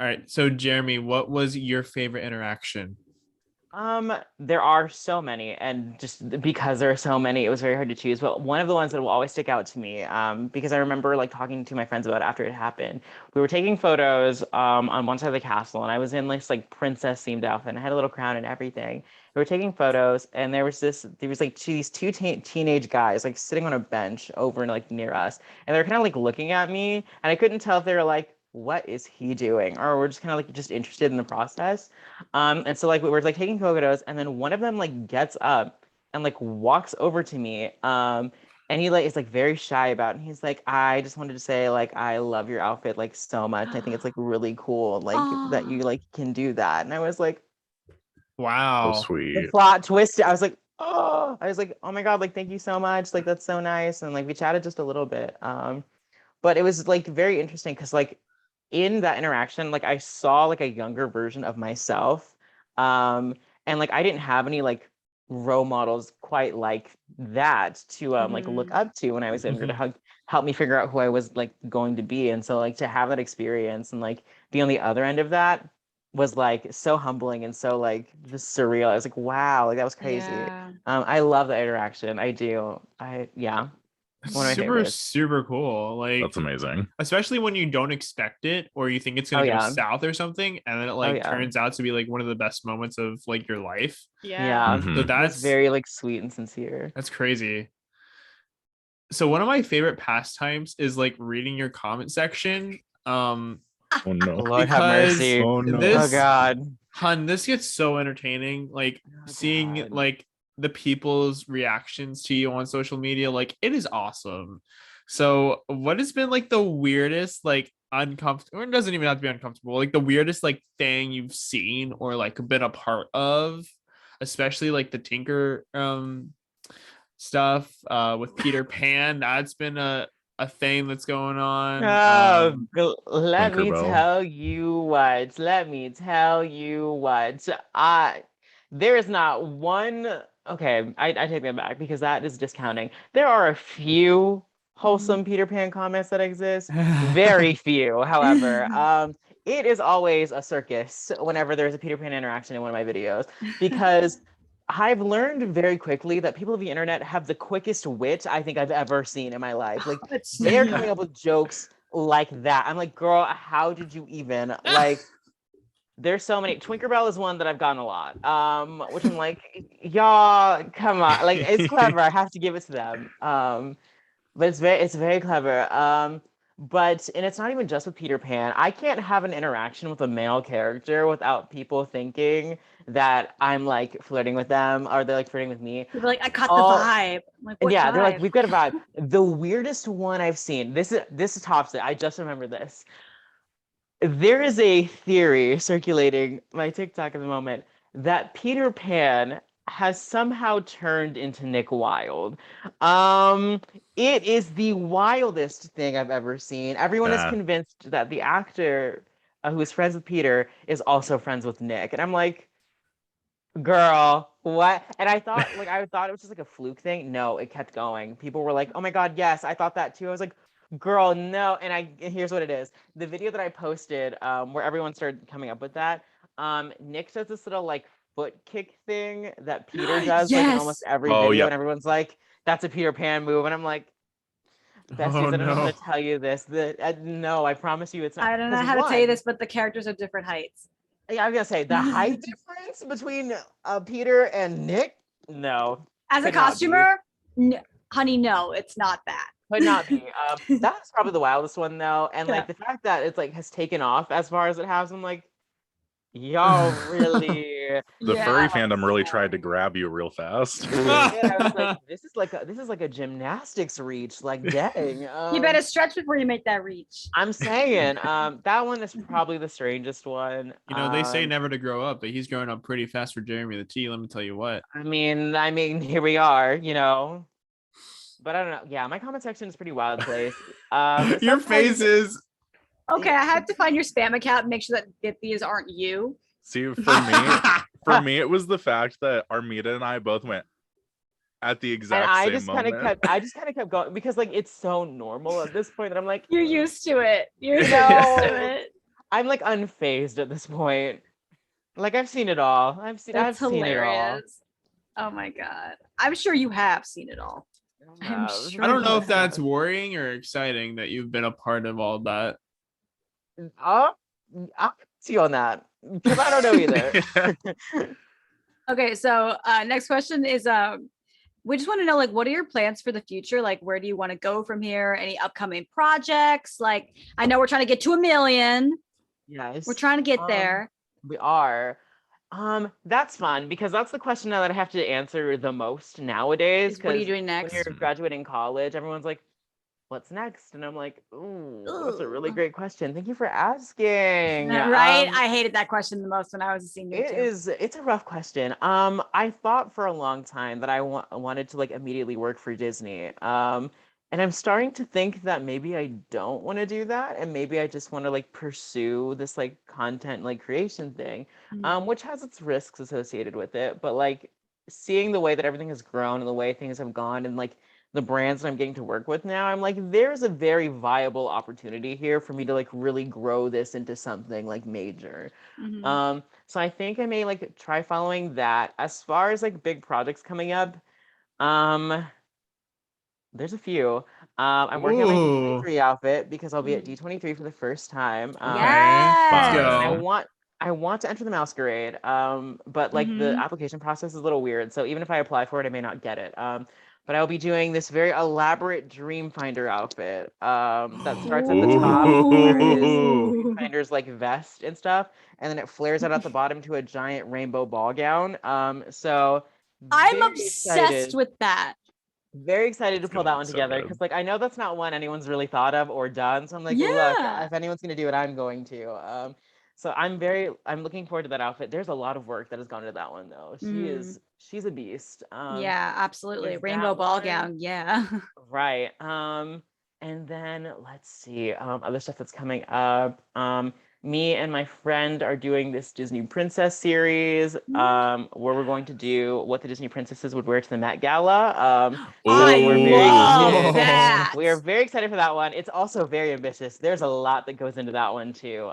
All right. So Jeremy, what was your favorite interaction? There are so many, and just because there are so many, it was very hard to choose. But one of the ones that will always stick out to me, because I remember like talking to my friends about it after it happened. We were taking photos on one side of the castle, and I was in this like princess themed outfit, and I had a little crown and everything. We were taking photos, and there was like these two teenage guys like sitting on a bench over like near us, and they're kind of like looking at me, and I couldn't tell if they were like, "What is he doing?" or we're just kind of like just interested in the process. And so like we were like taking photos, and then one of them like gets up and like walks over to me. And he like is like very shy about it. And he's like, I just wanted to say like I love your outfit like so much. I think it's like really cool like that you Oh, like can do that. And I was like, So Wow. the sweet. plot twisted. I was like, oh my God, like thank you so much. Like that's so nice. And like we chatted just a little bit. But it was like very interesting because like in that interaction, like I saw like a younger version of myself. And like I didn't have any like role models quite like that to like look mhm. up to when I was younger to help me figure out who I was like going to be. And so like to have that experience and like be on the other end of that was like so humbling and so like just surreal. I was like, wow, like that was crazy. Yeah. I love the interaction. I do. Yeah, one of my Super, favorites. super cool. Like, That's amazing. especially when you don't expect it or you think it's Oh gonna go yeah. south or something, and then it Oh like yeah. turns out to be like one of the best moments of like your life. Yeah. Yeah. So Hmm. It was that's very like sweet and sincere. that's crazy. So one of my favorite pastimes is like reading your comment section. Oh no. Lord have Because mercy. Oh no. Oh this God. this gets so entertaining. Like Oh seeing God. like the people's reactions to you on social media, like it is awesome. So what has been like the weirdest, like uncomfortable, or it doesn't even have to be uncomfortable, like the weirdest like thing you've seen or like been a part of, especially like the Tinker stuff with Peter Pan. That's been a thing that's going on. Oh, let me Tinkerbell. tell you what. Let me tell you what. I there is not one. Okay, I take that back because that is discounting. There are a few Mhm. wholesome Peter Pan comments that exist. Very few, however. It is always a circus whenever there's a Peter Pan interaction in one of my videos because I've learned very quickly that people of the internet have the quickest wit I think I've ever seen in my life. Like It's they're true. coming up with jokes like that. I'm like, girl, how did you even like? There's so many. Twinkerbell is one that I've gotten a lot. Which I'm like, y'all, come on, like it's clever. I have to give it to them. But it's very clever. But and it's not even just with Peter Pan. I can't have an interaction with a male character without people thinking that I'm like flirting with them or they're like flirting with me. People are like, I caught the All vibe. I'm like, what yeah, they're like, vibe? we've got a vibe. The weirdest one I've seen. This is tops it. I just remember this. There is a theory circulating my TikTok at the moment that Peter Pan has somehow turned into Nick Wilde. Um, it is the wildest thing I've ever seen. Everyone is Yeah. convinced that the actor who is friends with Peter is also friends with Nick, and I'm like, girl, what? And I thought it was just like a fluke thing. No, it kept going. People were like, "Oh my God, yes, I thought that too." I was like, "Girl, no." And here's what it is. The video that I posted, where everyone started coming up with that, Nick does this little like foot kick thing that Peter does like in almost Yes. every Oh video, yep. and everyone's like, "That's a Peter Pan move." And I'm like, Oh besties, I don't know how no. to tell you this. No, I promise you it's not. I don't know Because how to tell you one, this, but the characters are different heights. yeah, I was gonna say the height difference between Peter and Nick. No, As a could not be. costumer, honey, no, it's not that. Could not be. That's probably the wildest one though, and Yeah. like the fact that it's like has taken off as far as it has. I'm like, y'all really, The furry Yeah. fandom really tried to grab you real fast. they did. I was like, this is like a gymnastics reach. Like, dang. You better stretch before you make that reach. I'm saying, that one is probably the strangest one. You know, they say never to grow up, but he's growing up pretty fast for Jeremy the T. Let me tell you what. I mean, here we are. But I don't know. Yeah, my comment section is pretty wild place. Your Sometimes faces. Okay, I have to find your spam account and make sure that these aren't you. See, for me, it was the fact that Armida and I both went at the and exact same moment. I just kind of kept going because like it's so normal at this point that I'm like, You're used to it. You're so used no. to it. I'm like unfazed at this point. Like I've seen it all. I've That's seen it all. hilarious. Oh my god. I'm sure you have seen it all. I'm I don't know sure if that's worrying or exciting that you've been a part of all that. I'll see you on that because I don't know either. Okay, so next question is we just want to know like what are your plans for the future? Like where do you want to go from here? Any upcoming projects? Like I know we're trying to get to 1 million. Yes. We're trying to get there. We are. That's fun because that's the question now that I have to answer the most nowadays. Is what are you Because doing when next? you're graduating college, everyone's like, "What's next?" And I'm like, "Ooh, that's a really Ooh. great question. Thank you for asking." Right? I hated that question the most when I was a senior too. It's a rough question. I thought for a long time that I wanted to like immediately work for Disney. And I'm starting to think that maybe I don't want to do that, and maybe I just want to like pursue this like content like creation thing, Mhm. which has its risks associated with it. But like seeing the way that everything has grown and the way things have gone, and like the brands that I'm getting to work with now, I'm like, there's a very viable opportunity here for me to like really grow this into something like major. Mhm. So I think I may like try following that. As far as like big projects coming up, um, there's a few. I'm working on my Ooh. D23 outfit because I'll be at Mhm. D23 for the first time. Okay. Let's Yes. And go. I want to enter the masquerade. But like the Mhm. application process is a little weird. So even if I apply for it, I may not get it. But I'll be doing this very elaborate Dreamfinder outfit. That starts at the top where it is Ooh. Dreamfinder's like vest and stuff, and then it flares out at the bottom to a giant rainbow ball gown. So I'm very obsessed excited. with that. Very excited to It's pull gonna that look one so together good. because, like, I know that's not one anyone's really thought of or done. So I'm like, look, Yeah. if anyone's gonna do it, I'm going to. So I'm looking forward to that outfit. There's a lot of work that has gone into that one though. Mm. She's a beast. Yeah, absolutely. There's Rainbow that ball one, gown. Yeah. right? And then let's see, other stuff that's coming up. Me and my friend are doing this Disney Princess series, where we're going to do what the Disney princesses would wear to the Met Gala. I So we're very love excited. that. We are very excited for that one. It's also very ambitious. There's a lot that goes into that one too.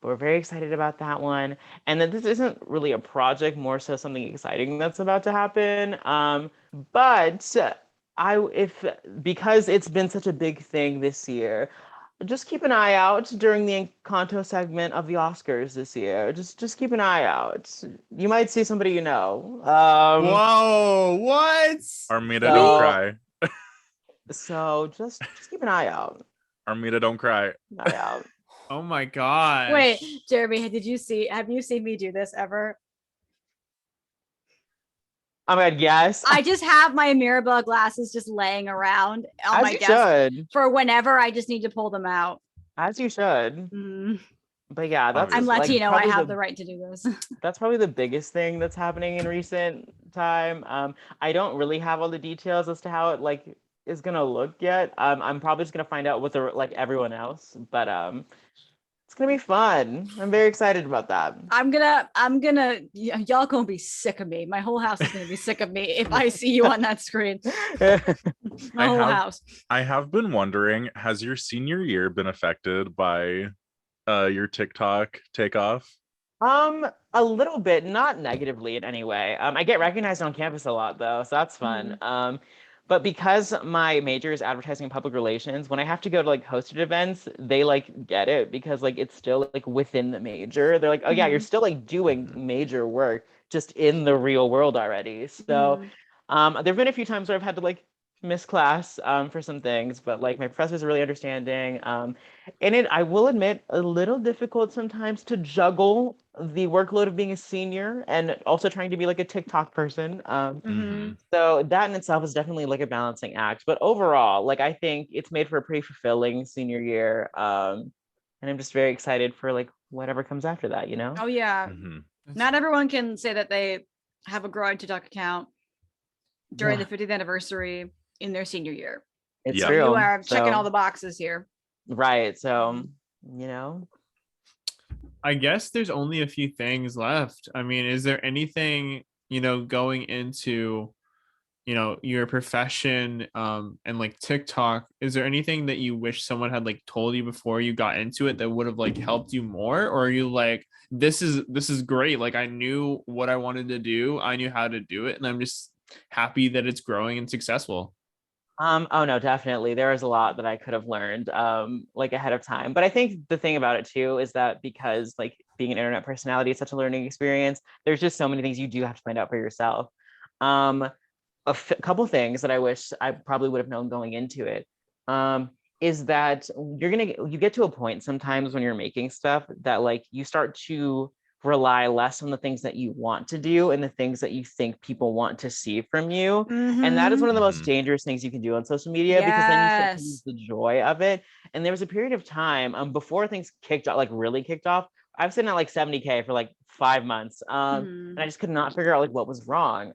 But we're very excited about that one. And then this isn't really a project, more so something exciting that's about to happen. But I if because it's been such a big thing this year, just keep an eye out during the Encanto segment of the Oscars this year. Just keep an eye out. You might see somebody you know. Whoa, what? Armida, don't So cry. just keep an eye out. Armida, don't cry. An eye out. Oh my gosh. Wait, Jeremy, have you seen me do this ever? Oh my god, yes. I just have my Mirabelle glasses just laying around on As my you desk should. for whenever I just need to pull them out. As you should. Mm. But yeah, that's I'm like Latino. I probably have the the right to do this. that's probably the biggest thing that's happening in recent time. I don't really have all the details as to how it like is gonna look yet. I'm probably just gonna find out with the like everyone else, but it's gonna be fun. I'm very excited about that. Y'all gonna be sick of me. My whole house is gonna be sick of me if I see you on that screen. My whole house. I have been wondering, has your senior year been affected by your TikTok takeoff? A little bit, not negatively in any way. I get recognized on campus a lot though, so that's fun. But because my major is advertising and public relations, when I have to go to like hosted events, they like get it because like it's still like within the major. They're like, oh yeah, you're still like doing major work just in the real world already. So there've been a few times where I've had to like miss class for some things, but like my professors are really understanding. And it, I will admit, a little difficult sometimes to juggle the workload of being a senior and also trying to be like a TikTok person. So that in itself is definitely like a balancing act. But overall, like I think it's made for a pretty fulfilling senior year. And I'm just very excited for like whatever comes after that, you know? Oh yeah. Not everyone can say that they have a growing TikTok account during the 50th anniversary in their senior year. It's Yeah. So true. you are checking So- all the boxes here. Right. So, you know, I guess there's only a few things left. I mean, is there anything, going into your profession and like TikTok, is there anything that you wish someone had like told you before you got into it that would have like helped you more? Or are you like, this is great, like I knew what I wanted to do, I knew how to do it, and I'm just happy that it's growing and successful? Oh no, definitely. There was a lot that I could have learned like ahead of time. But I think the thing about it too is that because like being an internet personality is such a learning experience, there's just so many things you do have to find out for yourself. Um, couple things that I wish I probably would have known going into it is that you get to a point sometimes when you're making stuff that like you start to rely less on the things that you want to do and the things that you think people want to see from you. And that is one of the most Mhm. dangerous things you can do on social media because then you start to lose Yes. the joy of it. And there was a period of time before things kicked off, like really kicked off. I was sitting at like 70K for like 5 months. And I just could not figure out like what was wrong.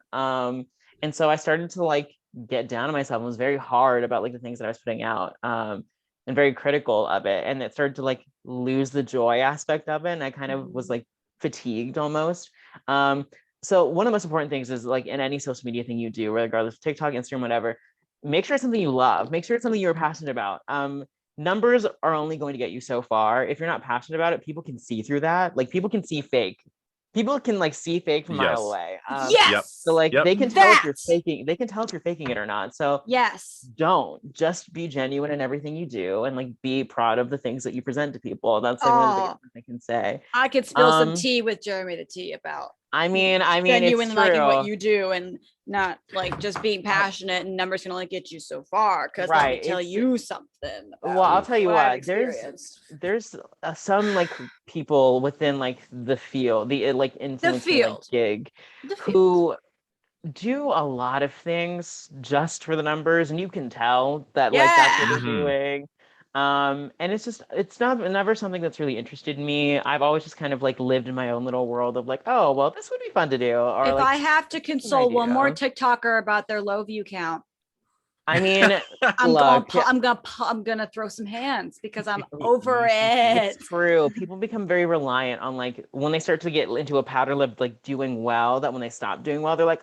And so I started to like get down on myself and was very hard about like the things that I was putting out. And very critical of it. And it started to like lose the joy aspect of it. And I kind of was like fatigued almost. So one of the most important things is like in any social media thing you do, regardless of TikTok, Instagram, whatever, make sure it's something you love. Make sure it's something you're passionate about. Numbers are only going to get you so far. If you're not passionate about it, people can see through that. Like people can see fake. People can like see fake from a mile Yes. away. Yes. So like Yep. they can tell if you're That. faking. They can tell if you're faking it or not. So Yes. don't just be genuine in everything you do and like be proud of the things that you present to people. That's like one of the biggest things I can say. I could spill some Um, tea with Jeremy the Tea about I mean, it's genuine liking what true. you do and not like just being passionate, and numbers can only get you so far. Because let me Right, tell it's- you something. Well, I'll tell you what I've what. There's experienced. some like people within like the field, the like influencing like field. gig, The field. who do a lot of things just for the numbers, and you can tell that like that's what they're Mhm. doing. And it's not never something that's really interested in me. I've always just kind of like lived in my own little world of like, oh well, this would be fun to do, or If like I have to console one more idea. TikToker about their low view count, I mean, I'm look, I'm gonna throw some hands because I'm over it. it's true. People become very reliant on like when they start to get into a pattern of like doing well, that when they stop doing well, they're like,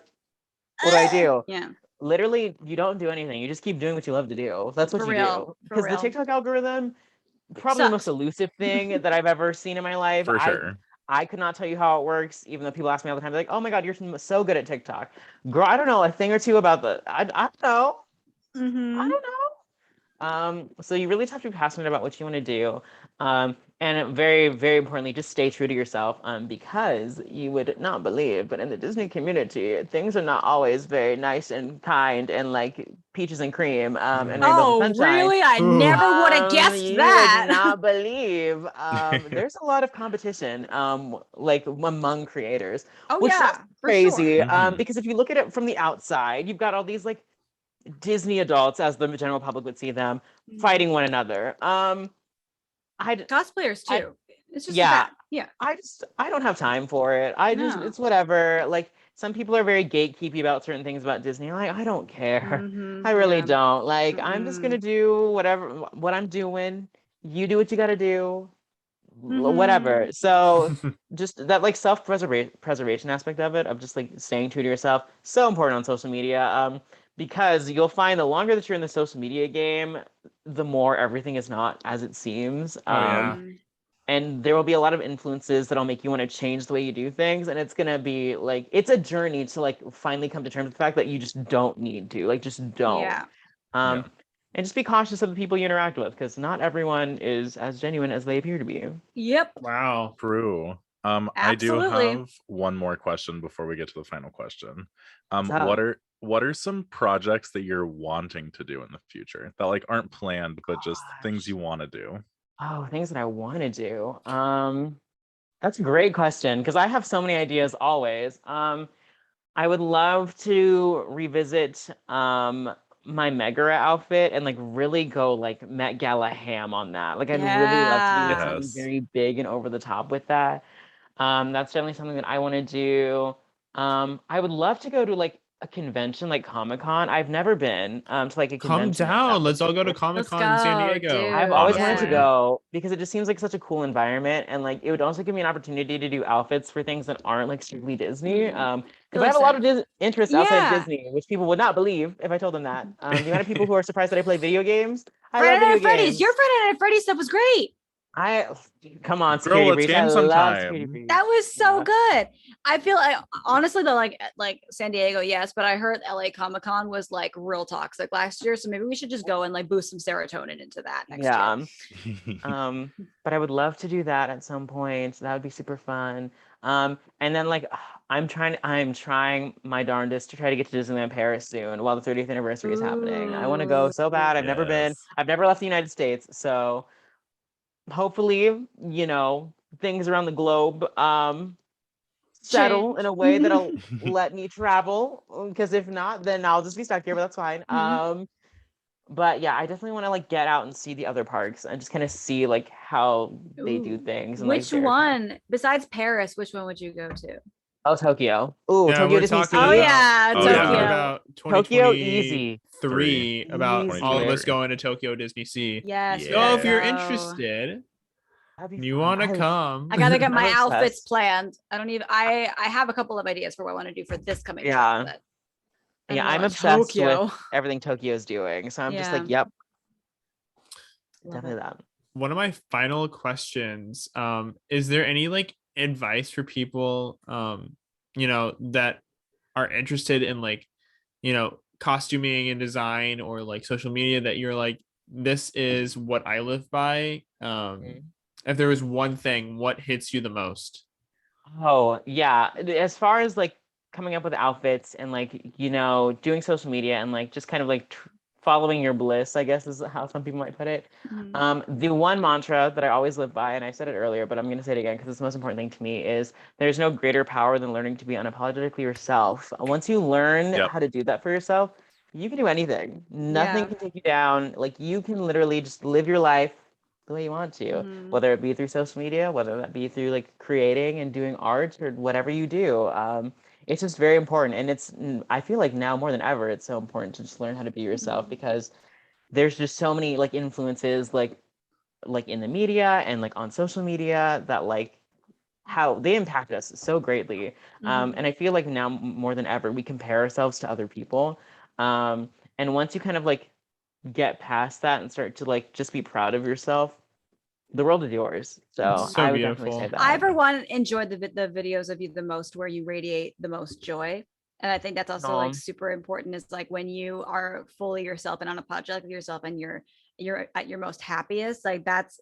what do I do? Yeah, Literally, you don't do anything. You just keep doing what you love to do. That's what For you real, do. for Because the real. TikTok algorithm, probably the most Sucks. elusive thing that I've ever seen in my life. For sure. I could not tell you how it works, even though people ask me all the time, they're like, oh my God, you're so good at TikTok. Girl, I don't know a thing or two about I don't know. I Mhm. don't know. So you really have to be passionate about what you want to do. And very, very importantly, just stay true to yourself. Because you would not believe, but in the Disney community, things are not always very nice and kind and like peaches and cream and rainbows Oh, and sunshine. really? I never would have guessed You that. would not believe. There's a lot of competition, like among creators, Oh which yeah, is for crazy. sure. Mhm. Because if you look at it from the outside, you've got all these like Disney adults, as the general public would see them, fighting one another. Cosplayers I- too. It's just yeah. that. Yeah. I don't have time for it. No. It's whatever. Like some people are very gatekeepy about certain things about Disney. Like I don't care. Mhm, I really yeah. don't. Like I'm just gonna do what I'm doing. You do what you gotta do. Whatever. So just that like self-preservation aspect of it, of just like staying true to yourself, so important on social media. Because you'll find the longer that you're in the social media game, the more everything is not as it seems. Oh, yeah. Mhm. And there will be a lot of influences that'll make you want to change the way you do things, and it's gonna be like it's a journey to like finally come to terms with the fact that you just don't need to, like just don't. Yeah. Um, Yeah. and just be cautious of the people you interact with, because not everyone is as genuine as they appear to be. Yep. Wow. True. I do Absolutely. have one more question before we get to the final question. What's What up? are some projects that you're wanting to do in the future that like aren't planned, but just things Gosh. you want to do? Oh, things that I want to do. That's a great question because I have so many ideas always. I would love to revisit my Megara outfit and like really go like Met Gala ham on that. Like I'd really love to do Yeah. something Yes. very big and over the top with that. That's definitely something that I want to do. I would love to go to like a convention like Comic-Con. I've never been to like a Come convention like that down. Let's all go to before. Comic Let's Con in San go, Diego. dude. I've always wanted to Honestly. go because it just seems like such a cool environment, and like it would also give me an opportunity to do outfits for things that aren't like strictly Disney. Mhm. Because I have a lot of interests outside Yeah. of Disney, which people would not believe if I told them that. The amount of people who are surprised that I play video games. I love Friday Night video at Freddy's. games. Your Friday Night at Freddy's stuff was great. Come on, Girl, Security let's Breach. game I love sometime. Security Breach. That was so Yeah. good. I feel like honestly though, like San Diego, yes, but I heard LA Comic Con was like real toxic last year. So maybe we should just go and like boost some serotonin into that next year. But I would love to do that at some point. That would be super fun. And then like I'm trying my darndest to try to get to Disneyland Paris soon while the 30th anniversary is happening. I want to go so bad. I've never been. Yes. I've never left the United States. So hopefully, things around the globe settle in a way that'll let me travel. Because if not, then I'll just be stuck here, but that's fine. But yeah, I definitely want to like get out and see the other parks and just kind of see like how they do Ooh. things. And, like, Which their- one besides Paris? Which one would you go to? Oh, Tokyo. Ooh, Yeah, Tokyo we're Disney talking Oh Sea. yeah, Oh, We're yeah. talking Tokyo. about Tokyo, easy. 2023 about Easy. all of us 2023. going to Tokyo Disney Sea. Yes. Yeah. we So gotta if you're go. interested, That'd be you fun. want to come. I gotta get my I'm outfits obsessed. planned. I don't even. I have a couple of ideas for what I want to do for this coming Yeah. trip. But Yeah, I I'm know, obsessed Tokyo. with everything Tokyo's doing. So I'm just like, Yeah. yep, Love definitely it. that. One of my final questions, is there any like advice for people that are interested in like costuming and design or like social media that you're like, this is what I live by? If there was one thing, what hits you the most? Oh, yeah. As far as like coming up with outfits and like, doing social media and like just kind of like following your bliss, I guess is how some people might put it. Mhm. The one mantra that I always live by, and I said it earlier, but I'm going to say it again because it's the most important thing to me, is there's no greater power than learning to be unapologetically yourself. Once you learn Yep. how to do that for yourself, you can do anything. Nothing Yeah. can take you down. Like you can literally just live your life the way you want to, Mhm. whether it be through social media, whether that be through like creating and doing art or whatever you do. It's just very important. And I feel like now more than ever, it's so important to just learn how to be yourself Mhm. because there's just so many like influences like in the media and like on social media that like how they impact us so greatly. Mhm. And I feel like now more than ever, we compare ourselves to other people. And once you kind of like get past that and start to like just be proud of yourself, the world is yours. So So I would definitely say beautiful. that. I for one enjoyed the videos of you the most where you radiate the most joy. And I think that's also like super important is like when you are fully yourself and unapologetic with yourself and you're at your most happiest, like that's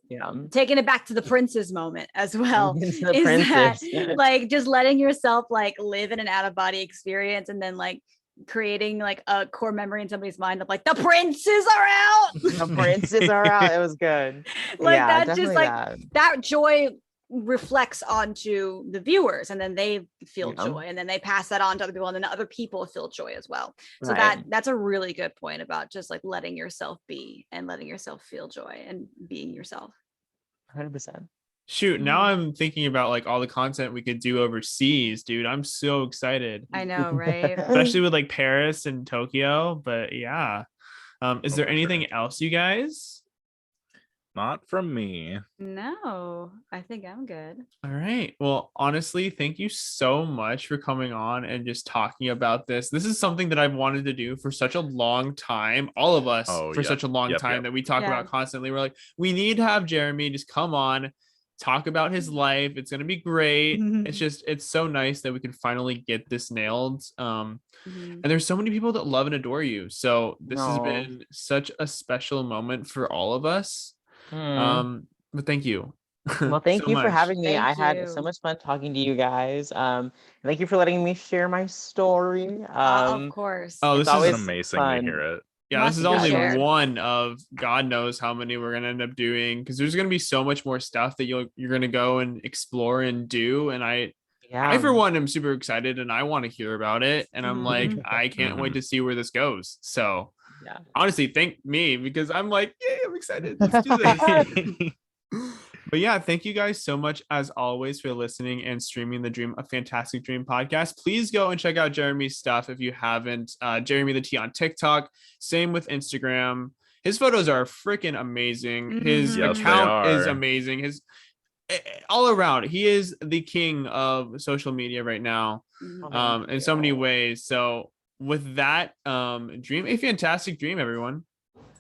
taking it back to the princess moment as well. The is princess. that like just letting yourself like live in an out of body experience and then like creating like a core memory in somebody's mind of like the princes are out. The princes are out. It was good. Like Yeah, that just definitely like that joy reflects onto the viewers and then they feel Yeah. joy and then they pass that on to other people and then other people feel joy as well. So Right. that's a really good point about just like letting yourself be and letting yourself feel joy and being yourself. 100%. Shoot, now I'm thinking about like all the content we could do overseas, dude. I'm so excited. I know, right? Especially with like Paris and Tokyo. But yeah. Is there for anything sure. else, you guys? Not from me. No, I think I'm good. All right. Well, honestly, thank you so much for coming on and just talking about this. This is something that I've wanted to do for such a long time. All of us Oh, for yep. such a long Yep, time yep. that we talk Yeah. about constantly. We're like, we need to have Jeremy just come on, talk about his life. It's gonna be great. It's so nice that we can finally get this nailed. Mhm. And there's so many people that love and adore you. So this has No. been such a special moment for all of us. But thank you. Well, thank so you for much. having me. I Thank had so you. much fun talking to you guys. Thank you for letting me share my story. Of course. Oh, It's this is always Amazing fun. to hear it. Yeah, Must this is be only shared. one of God knows how many we're gonna end up doing because there's gonna be so much more stuff that you're gonna go and explore and do. And I for one am super excited and I want to hear about it. And I'm like, Mhm. I can't wait to see where this goes. So Yeah. honestly, thank me because I'm like, yay, I'm excited. Let's do this. But yeah, thank you guys so much as always for listening and streaming the Dream, a Fantastic Dream podcast. Please go and check out Jeremy's stuff if you haven't. Jeremy the T on TikTok, same with Instagram. His photos are freaking amazing. His Mhm. Yes, they account is are. amazing. all around, he is the king of social media right now, Mhm. Thank in so many you. ways. So with that, dream a fantastic dream, everyone.